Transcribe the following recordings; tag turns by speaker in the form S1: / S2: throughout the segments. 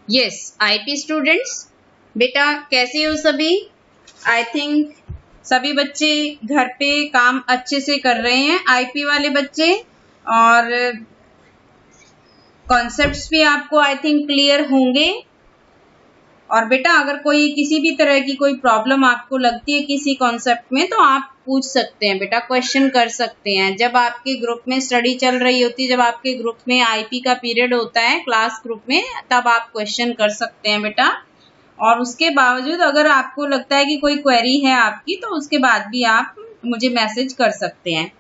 S1: Yes IP students, बेटा कैसे हो सभी? आई थिंक सभी बच्चे घर पे काम अच्छे से कर रहे हैं, आईपी वाले बच्चे, और कॉन्सेप्ट्स भी आपको आई थिंक क्लियर होंगे। और बेटा अगर कोई किसी भी तरह की कोई प्रॉब्लम आपको लगती है किसी कॉन्सेप्ट में तो आप पूछ सकते हैं बेटा, क्वेश्चन कर सकते हैं। जब आपके ग्रुप में स्टडी चल रही होती है, जब आपके ग्रुप में आईपी का पीरियड होता है क्लास ग्रुप में, तब आप क्वेश्चन कर सकते हैं बेटा। और उसके बावजूद अगर आपको लगता है कि कोई क्वेरी है आपकी तो उसके बाद भी आप मुझे मैसेज कर सकते हैं।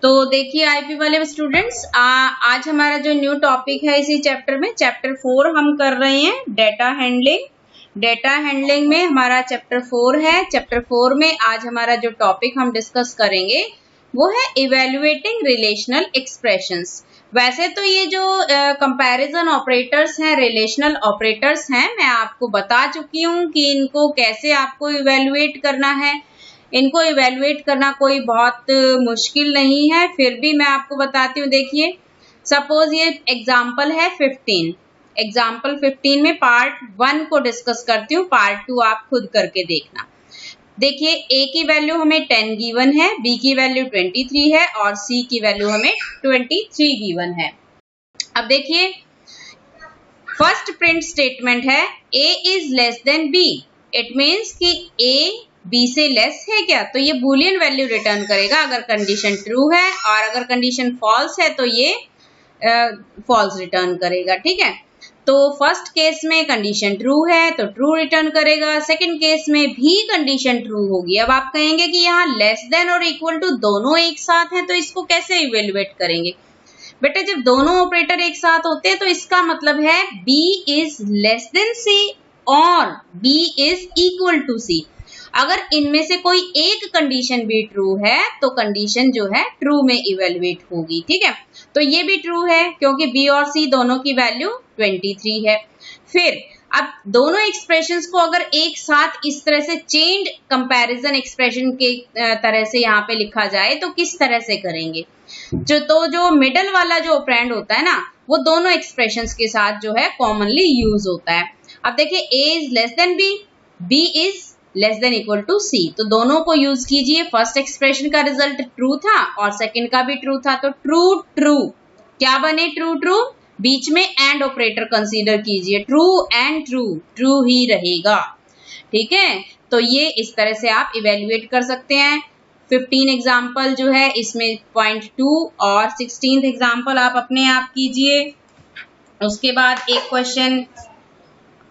S1: तो देखिए आईपी वाले स्टूडेंट्स, आज हमारा जो न्यू टॉपिक है इसी चैप्टर में, चैप्टर 4 हम कर रहे हैं, डेटा हैंडलिंग। डेटा हैंडलिंग में हमारा चैप्टर 4 है। चैप्टर 4 में आज हमारा जो टॉपिक हम डिस्कस करेंगे वो है इवेल्युएटिंग रिलेशनल एक्सप्रेशंस। वैसे तो ये जो कंपैरिजन ऑपरेटर्स हैं, रिलेशनल ऑपरेटर्स हैं, मैं आपको बता चुकी हूँ कि इनको कैसे आपको इवेल्युएट करना है। इनको इवेल्युएट करना कोई बहुत मुश्किल नहीं है, फिर भी मैं आपको बताती हूँ। देखिए सपोज ये एग्जाम्पल है 15, एग्जाम्पल 15 में पार्ट 1 को डिस्कस करती हूँ, पार्ट 2 आप खुद करके देखना। देखिए ए की वैल्यू हमें 10 गिवन है, बी की वैल्यू 23 है और सी की वैल्यू हमें 23 गिवन है। अब देखिए फर्स्ट प्रिंट स्टेटमेंट है A is less than B. It means कि ए बी से लेस है क्या, तो ये बूलियन वैल्यू रिटर्न करेगा अगर कंडीशन ट्रू है, और अगर कंडीशन फॉल्स है तो ये फॉल्स रिटर्न करेगा। ठीक है, तो फर्स्ट केस में कंडीशन ट्रू है तो ट्रू रिटर्न करेगा, सेकंड केस में भी कंडीशन ट्रू होगी। अब आप कहेंगे कि यहाँ लेस देन और इक्वल टू दोनों एक साथ हैं तो इसको कैसे इवेल्युएट करेंगे? बेटा जब दोनों ऑपरेटर एक साथ होते हैं तो इसका मतलब है B is less than C और B is equal to C। अगर इनमें से कोई एक कंडीशन भी ट्रू है तो कंडीशन जो है ट्रू में इवेल्युएट होगी। ठीक है, तो ये भी ट्रू है क्योंकि B और C दोनों की वैल्यू 23 है। फिर अब दोनों एक्सप्रेशंस को अगर एक साथ इस तरह से चेन्ड कंपैरिजन एक्सप्रेशन के तरह से यहाँ पे लिखा जाए तो किस तरह से करेंगे? जो मिडल वाला जो ऑपरेंड होता है ना, वो दोनों एक्सप्रेशंस के साथ जो है कॉमनली यूज होता है। अब देखिए A is less than B, B is less than equal to C, तो दोनों को यूज कीजिए। फर्स्ट एक्सप्रेशन का रिजल्ट ट्रू था और सेकंड का भी ट्रू था, तो ट्रू ट्रू क्या बने? ट्रू ट्रू, बीच में एंड ऑपरेटर कंसीडर कीजिए, ट्रू एंड ट्रू, ट्रू ही रहेगा। ठीक है, तो ये इस तरह से आप इवेल्युएट कर सकते हैं। 15 एग्जाम्पल जो है इसमें 0.2 और 16th एग्जाम्पल आप अपने आप कीजिए। उसके बाद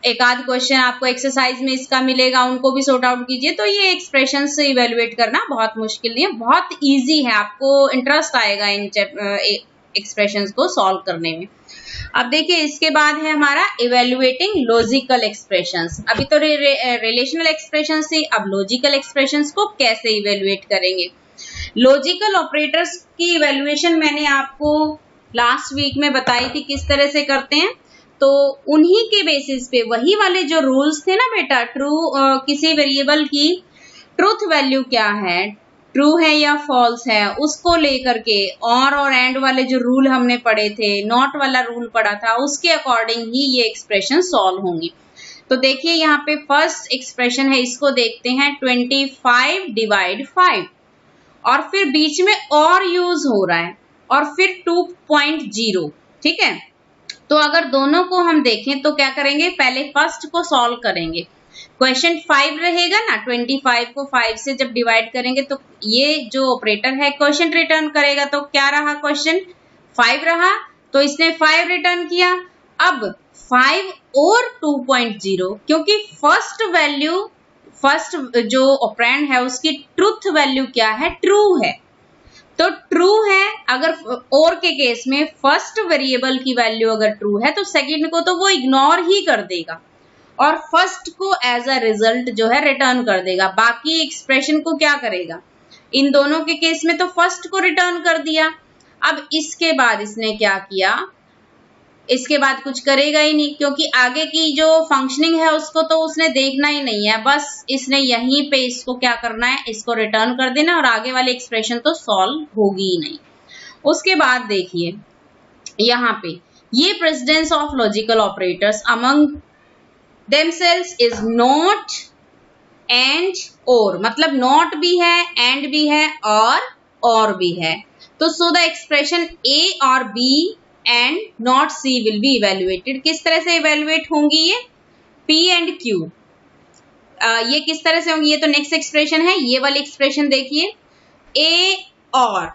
S1: एक आध क्वेश्चन आपको एक्सरसाइज में इसका मिलेगा, उनको भी सॉर्ट आउट कीजिए। तो ये एक्सप्रेशन से इवेल्युएट करना बहुत मुश्किल नहीं है, बहुत इजी है, आपको इंटरेस्ट आएगा इन एक्सप्रेशंस को सॉल्व करने में। अब देखिए इसके बाद है हमारा इवेल्युएटिंग लॉजिकल एक्सप्रेशंस। अभी तो रिलेशनल एक्सप्रेशंस थी, अब लॉजिकल एक्सप्रेशंस को कैसे इवेल्युएट करेंगे? लॉजिकल ऑपरेटर्स की इवेल्युएशन मैंने आपको लास्ट वीक में बताई थी किस तरह से करते हैं। तो उन्हीं के बेसिस पे वही वाले जो रूल्स थे ना बेटा, किसी वेरिएबल की ट्रूथ वैल्यू क्या है, ट्रू है या फॉल्स है, उसको लेकर के और एंड वाले जो रूल हमने पढ़े थे, नॉट वाला रूल पढ़ा था, उसके अकॉर्डिंग ही ये एक्सप्रेशन सॉल्व होंगी। तो देखिए यहाँ पे फर्स्ट एक्सप्रेशन है, इसको देखते हैं 25 डिवाइड 5, और फिर बीच में और यूज हो रहा है और फिर 2.0। ठीक है, तो अगर दोनों को हम देखें तो क्या करेंगे? पहले फर्स्ट को सॉल्व करेंगे। क्वेश्चन 5 रहेगा ना, 25 को 5 से जब डिवाइड करेंगे तो ये जो ऑपरेटर है क्वेश्चन रिटर्न करेगा, तो क्या रहा? क्वेश्चन 5 रहा, तो इसने 5 रिटर्न किया। अब 5 और 2.0, क्योंकि फर्स्ट जो ऑपरेंड है उसकी ट्रूथ वैल्यू क्या है? ट्रू है, तो ट्रू है। अगर और के केस में फर्स्ट वेरिएबल की वैल्यू अगर ट्रू है तो सेकंड को तो वो इग्नोर ही कर देगा और फर्स्ट को एज अ रिजल्ट जो है रिटर्न कर देगा। बाकी एक्सप्रेशन को क्या करेगा? इन दोनों के केस में तो फर्स्ट को रिटर्न कर दिया। अब इसके बाद इसने क्या किया? इसके बाद कुछ करेगा ही नहीं, क्योंकि आगे की जो फंक्शनिंग है उसको तो उसने देखना ही नहीं है, बस इसने यहीं पे इसको क्या करना है? इसको रिटर्न कर देना और आगे वाली एक्सप्रेशन तो सॉल्व होगी ही नहीं। उसके बाद देखिए यहाँ पे ये precedence of logical operators among themselves is not and or, मतलब not भी है, and भी है और भी है। तो so the expression A और B and not C will be evaluated। किस तरह से evaluate होंगी ये? P and Q ये किस तरह से होंगी? ये तो नेक्स्ट एक्सप्रेशन है। ये वाली एक्सप्रेशन देखिए, A और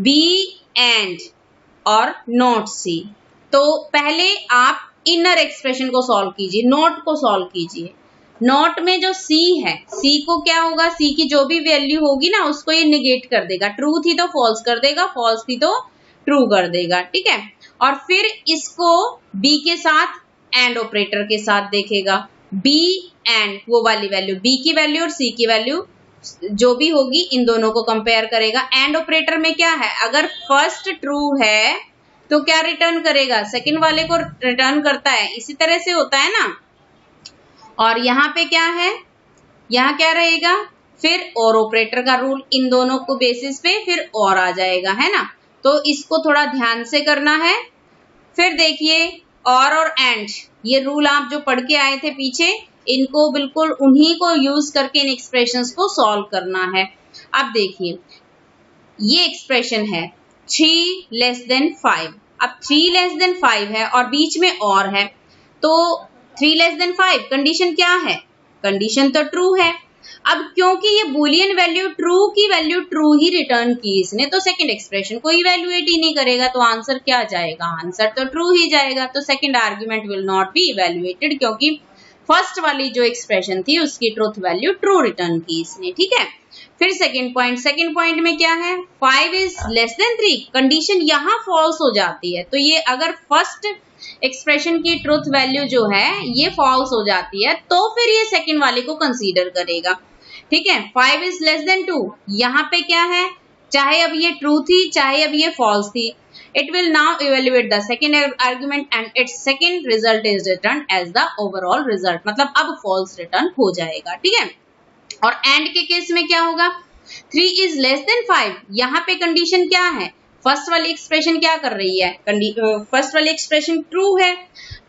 S1: B and और not C। तो पहले आप इनर एक्सप्रेशन को सॉल्व कीजिए, नॉट को सॉल्व कीजिए। नॉट में जो C है, C को क्या होगा, C की जो भी वैल्यू होगी ना उसको ये निगेट कर देगा। ट्रू थी तो फॉल्स कर देगा, फॉल्स थी तो ट्रू कर देगा, ठीक है। और फिर इसको B के साथ एंड ऑपरेटर के साथ देखेगा। B एंड वो वाली वैल्यू, B की वैल्यू और C की वैल्यू जो भी होगी इन दोनों को कंपेयर करेगा। एंड ऑपरेटर में क्या है, अगर फर्स्ट ट्रू है तो क्या रिटर्न करेगा, सेकंड वाले को रिटर्न करता है। इसी तरह से होता है ना। और यहाँ पे क्या है, यहाँ क्या रहेगा, फिर और ऑपरेटर का रूल, इन दोनों को बेसिस पे फिर और आ जाएगा, है ना। तो इसको थोड़ा ध्यान से करना है। फिर देखिए और एंड, ये रूल आप जो पढ़ के आए थे पीछे, इनको बिल्कुल उन्हीं को यूज करके इन एक्सप्रेशंस को सॉल्व करना है। अब देखिए ये एक्सप्रेशन है 3 लेस देन 5। अब 3 लेस देन 5 है और बीच में और है, तो 3 लेस देन 5 कंडीशन क्या है, कंडीशन तो ट्रू है। अब क्योंकि ये बुलियन वैल्यू ट्रू की वैल्यू ट्रू ही रिटर्न की इसने, तो सेकंड एक्सप्रेशन को इवैल्यूएट ही नहीं करेगा, तो आंसर क्या जाएगा, आंसर तो ट्रू ही जाएगा। तो second argument will not be evaluated, क्योंकि फर्स्ट वाली जो एक्सप्रेशन थी उसकी ट्रूथ वैल्यू ट्रू रिटर्न की इसने, ठीक है। फिर सेकंड पॉइंट में क्या है, 5 इज लेस देन 3, कंडीशन यहाँ फॉल्स हो जाती है। तो ये अगर फर्स्ट एक्सप्रेशन की ट्रूथ वैल्यू जो है ये फॉल्स हो जाती है, तो फिर ये सेकंड वाले को कंसीडर करेगा, ठीक है। 5 इज लेस देन 2, यहाँ पे क्या है, चाहे अब ये ट्रू थी चाहे अब ये फॉल्स थी, it will now evaluate the second argument and its second result is return as the overall result, मतलब अब फॉल्स रिटर्न हो जाएगा, ठीक है। और एंड के केस में क्या होगा, 3 इज लेस देन 5, यहाँ पे कंडीशन क्या है, फर्स्ट वाली एक्सप्रेशन क्या कर रही है, फर्स्ट वाली एक्सप्रेशन ट्रू है,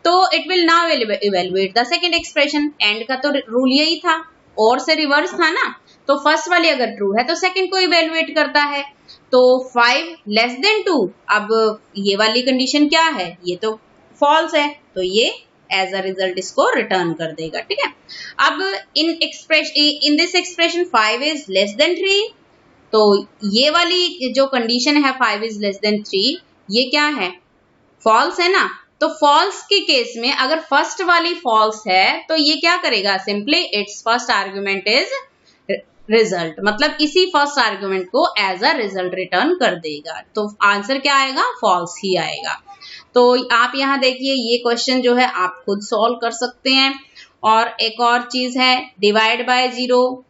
S1: तो it will now evaluate the second expression. And का तो रूल यही था, और से रिवर्स था ना, तो फर्स्ट वाली अगर ट्रू है तो सेकंड को इवेल्युएट करता है। तो 5 लेस देन 2, अब ये वाली कंडीशन क्या है, ये तो फॉल्स है, तो ये एज अ रिजल्ट इसको रिटर्न कर देगा, ठीक है। अब in this expression 5 is less then 3, तो ये वाली जो कंडीशन है 5 इज लेस देन 3, ये क्या है, फॉल्स है ना। तो फॉल्स के केस में अगर फर्स्ट वाली फॉल्स है तो ये क्या करेगा, simply it's first argument is result, मतलब इसी फर्स्ट आर्ग्यूमेंट को एज अ रिजल्ट रिटर्न कर देगा। तो आंसर क्या आएगा, फॉल्स ही आएगा। तो आप यहाँ देखिए ये क्वेश्चन जो है आप खुद सॉल्व कर सकते हैं। और एक और चीज है डिवाइड बाय 0,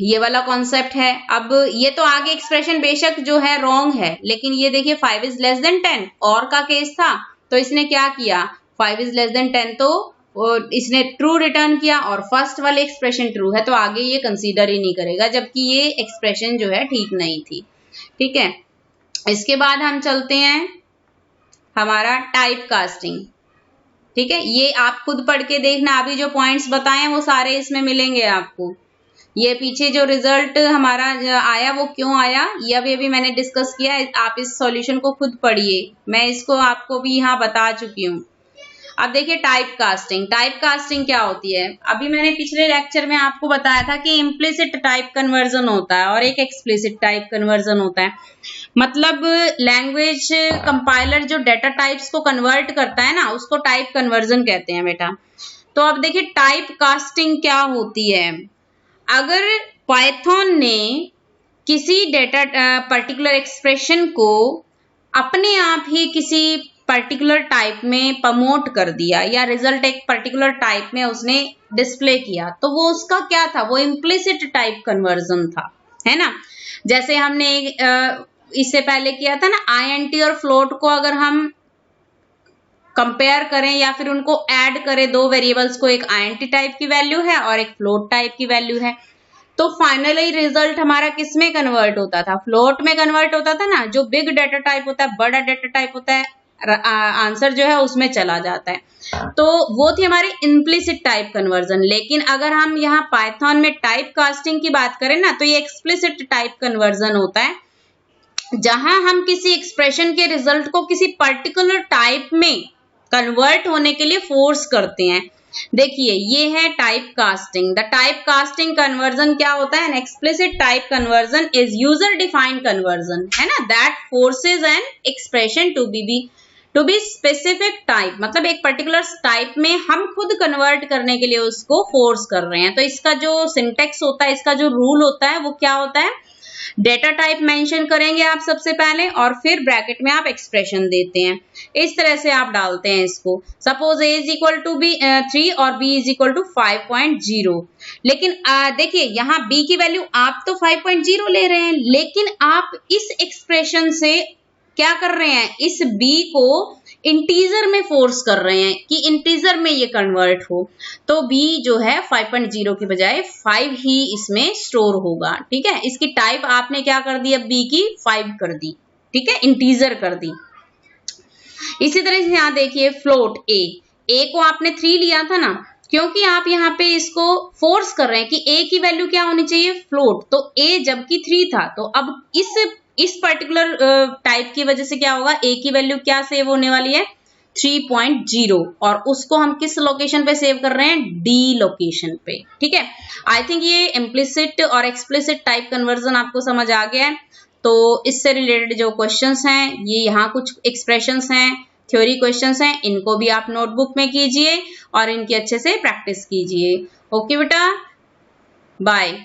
S1: ये वाला कॉन्सेप्ट है। अब ये तो आगे एक्सप्रेशन बेशक जो है रॉन्ग है, लेकिन ये देखिए 5 इज लेस देन 10 और का केस था, तो इसने क्या किया, 5 इज लेस देन 10 तो इसने ट्रू रिटर्न किया, और फर्स्ट वाले एक्सप्रेशन ट्रू है तो आगे ये कंसीडर ही नहीं करेगा, जबकि ये एक्सप्रेशन जो है ठीक नहीं थी, ठीक है। इसके बाद हम चलते हैं हमारा टाइप कास्टिंग, ठीक है। ये आप खुद पढ़ के देखना, अभी जो पॉइंट्स बताए वो सारे इसमें मिलेंगे आपको। ये पीछे जो रिजल्ट हमारा आया वो क्यों आया, ये अभी मैंने डिस्कस किया, आप इस सॉल्यूशन को खुद पढ़िए, मैं इसको आपको भी यहाँ बता चुकी हूँ। अब देखिए टाइप कास्टिंग क्या होती है, अभी मैंने पिछले लेक्चर में आपको बताया था कि इम्प्लिसिट टाइप कन्वर्जन होता है और एक एक्सप्लिसिट टाइप कन्वर्जन होता है। मतलब लैंग्वेज कंपाइलर जो डेटा टाइप्स को कन्वर्ट करता है ना, उसको टाइप कन्वर्जन कहते हैं बेटा। तो अब देखिए टाइप कास्टिंग क्या होती है, अगर पाइथन ने किसी डेटा पर्टिकुलर एक्सप्रेशन को अपने आप ही किसी पर्टिकुलर टाइप में प्रमोट कर दिया या रिजल्ट एक पर्टिकुलर टाइप में उसने डिस्प्ले किया, तो वो उसका क्या था, वो इम्प्लिसिट टाइप कन्वर्जन था, है ना। जैसे हमने इससे पहले किया था ना, आईएनटी और फ्लोट को अगर हम कंपेयर करें या फिर उनको ऐड करें, दो वेरिएबल्स को, एक आईएनटी टाइप की वैल्यू है और एक फ्लोट टाइप की वैल्यू है, तो फाइनली रिजल्ट हमारा किस में कन्वर्ट होता था, फ्लोट में कन्वर्ट होता था ना। जो बिग डेटा टाइप होता है, बड़ा डेटा टाइप होता है, आंसर जो है उसमें चला जाता है। तो वो थी हमारी इम्प्लिसिट टाइप कन्वर्जन। लेकिन अगर हम यहाँ पाइथन में टाइप कास्टिंग की बात करें ना, तो ये एक्सप्लिसिट टाइप कन्वर्जन होता है, जहां हम किसी एक्सप्रेशन के रिजल्ट को किसी पर्टिकुलर टाइप में कन्वर्ट होने के लिए फोर्स करते हैं। देखिए ये है type casting. The type casting conversion क्या होता है? An explicit type conversion is user defined conversion, है ना, that forces an expression to be specific type, मतलब एक पर्टिकुलर टाइप में हम खुद कन्वर्ट करने के लिए उसको फोर्स कर रहे हैं। तो इसका जो सिंटेक्स होता है, इसका जो रूल होता है, वो क्या होता है? डेटा टाइप मेंशन करेंगे आप सबसे पहले, और फिर ब्रैकेट में आप एक्सप्रेशन देते हैं। इस तरह से आप डालते हैं इसको। Suppose a is equal to B 3 और b इज इक्वल टू 5.0। लेकिन देखिए यहाँ b की वैल्यू आप तो 5.0 ले रहे हैं, लेकिन आप इस एक्सप्रेशन से क्या कर रहे हैं? इस b को इंटीजर में फोर्स कर रहे हैं कि इंटीजर में ये कन्वर्ट हो। तो b जो है 5.0 की बजाय 5 ही इसमें स्टोर होगा। ठीक है, इसकी टाइप आपने क्या कर दी? अब b की 5 कर दी, ठीक है, इंटीजर कर दी। इसी तरह से यहाँ देखिए फ्लोट a को आपने 3 लिया था ना, क्योंकि आप यहाँ पे इसको फोर्स कर रहे हैं कि a की वैल्यू क्या होनी चाहिए? फ्लोट। तो a जबकि 3 था, तो अब इस पर्टिकुलर टाइप की वजह से क्या होगा? a की वैल्यू क्या सेव होने वाली है? 3.0, और उसको हम किस लोकेशन पे सेव कर रहे हैं? d लोकेशन पे। ठीक है, आई थिंक ये इम्प्लिसिट और एक्सप्लिसिट टाइप कन्वर्जन आपको समझ आ गया है। तो इससे रिलेटेड जो क्वेश्चंस हैं, ये यहाँ कुछ एक्सप्रेशंस हैं, थ्योरी क्वेश्चंस हैं, इनको भी आप नोटबुक में कीजिए और इनकी अच्छे से प्रैक्टिस कीजिए। ओके बेटा, बाय।